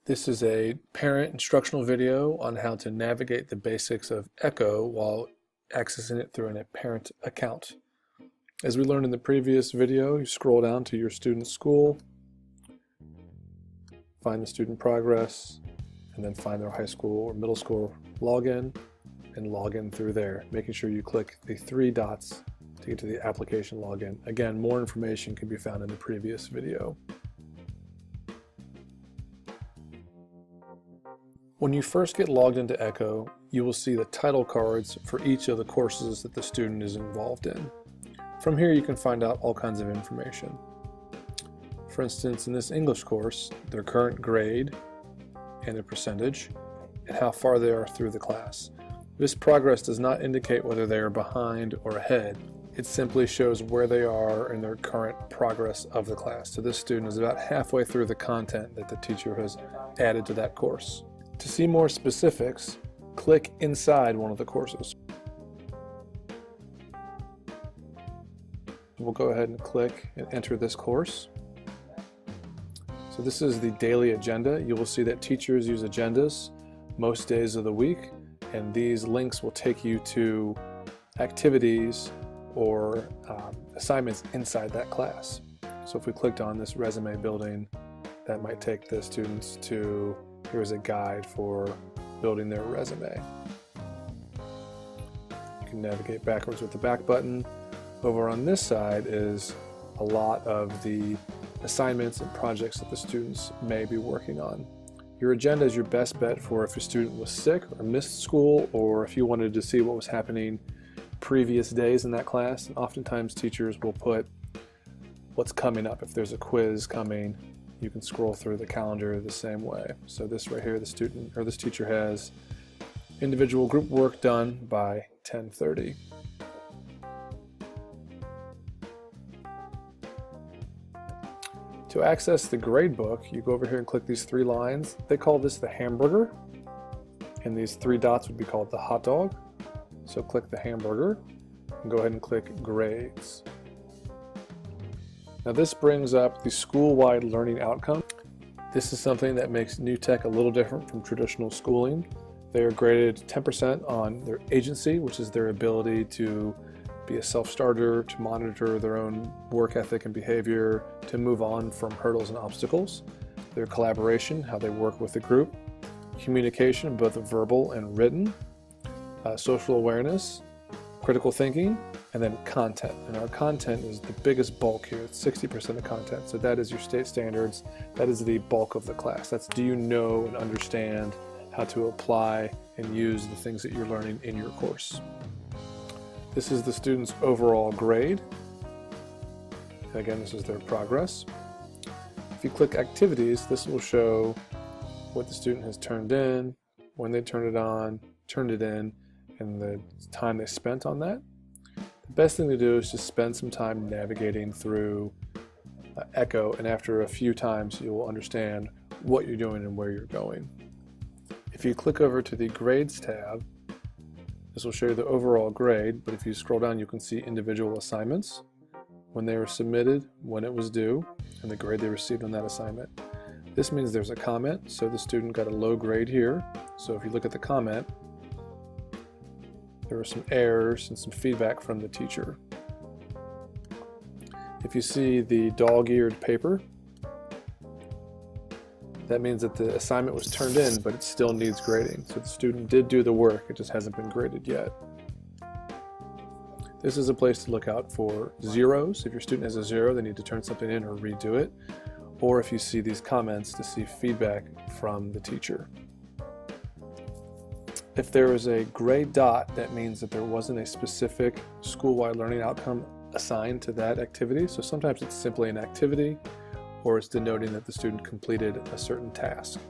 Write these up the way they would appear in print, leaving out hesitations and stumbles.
This is a parent instructional video on how to navigate the basics of Echo while accessing it through a parent account. As we learned in the previous video, you scroll down to your student's school, find the student progress, and then find their high school or middle school login and log in through there, making sure you click the three dots to get to the application login. Again, more information can be found in the previous video. When you first get logged into Echo, you will see the title cards for each of the courses that the student is involved in. From here you can find out all kinds of information. For instance, in this English course, their current grade and their percentage, and how far they are through the class. This progress does not indicate whether they are behind or ahead. It simply shows where they are in their current progress of the class. So this student is about halfway through the content that the teacher has added to that course. To see more specifics, click inside one of the courses. We'll go ahead and click and enter this course. So this is the daily agenda. You will see that teachers use agendas most days of the week, and these links will take you to activities or assignments inside that class. So if we clicked on this resume building, that might take the students to, here's a guide for building their resume. You can navigate backwards with the back button. Over on this side is a lot of the assignments and projects that the students may be working on. Your agenda is your best bet for if a student was sick or missed school, or if you wanted to see what was happening previous days in that class. And oftentimes teachers will put what's coming up. If there's a quiz coming, you can scroll through the calendar the same way. So this right here, the student or this teacher has individual group work done by 10:30. To access the gradebook, you go over here and click these three lines. They call this the hamburger, and these three dots would be called the hot dog. So click the hamburger and go ahead and click grades. Now this brings up the school-wide learning outcome. This is something that makes New Tech a little different from traditional schooling. They are graded 10% on their agency, which is their ability to be a self-starter, to monitor their own work ethic and behavior, to move on from hurdles and obstacles, their collaboration, how they work with the group, communication, both verbal and written, social awareness, critical thinking, and then content. And our content is the biggest bulk here. It's 60% of content. So that is your state standards. That is the bulk of the class. That's, do you know and understand how to apply and use the things that you're learning in your course. This is the student's overall grade. And again, this is their progress. If you click activities, this will show what the student has turned in, when they turned it on, turned it in, and the time they spent on that. The best thing to do is just spend some time navigating through Echo, and after a few times you will understand what you're doing and where you're going. If you click over to the Grades tab, this will show you the overall grade, but if you scroll down you can see individual assignments, when they were submitted, when it was due, and the grade they received on that assignment. This means there's a comment, so the student got a low grade here. So if you look at the comment, there were some errors and some feedback from the teacher. If you see the dog-eared paper, that means that the assignment was turned in, but it still needs grading. So the student did do the work, it just hasn't been graded yet. This is a place to look out for zeros. If your student has a zero, they need to turn something in or redo it. Or if you see these comments, to see feedback from the teacher. If there is a gray dot, that means that there wasn't a specific school-wide learning outcome assigned to that activity. So sometimes it's simply an activity, or it's denoting that the student completed a certain task.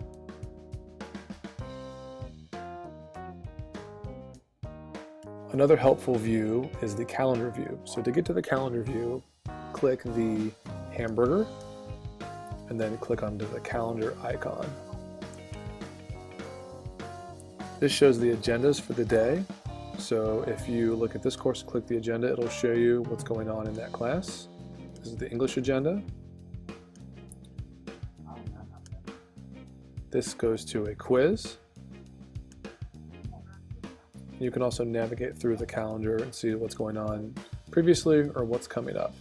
Another helpful view is the calendar view. So to get to the calendar view, click the hamburger and then click onto the calendar icon. This shows the agendas for the day. So if you look at this course, click the agenda, it'll show you what's going on in that class. This is the English agenda. This goes to a quiz. You can also navigate through the calendar and see what's going on previously or what's coming up.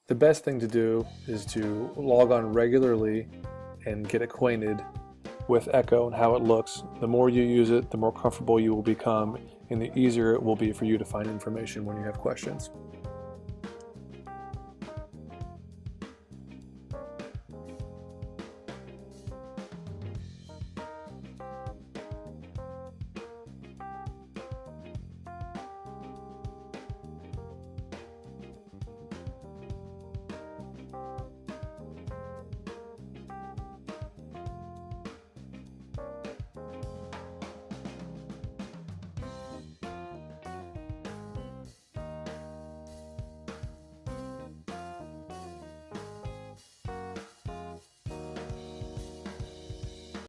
The best thing to do is to log on regularly and get acquainted with Echo and how it looks. The more you use it, the more comfortable you will become, and the easier it will be for you to find information when you have questions.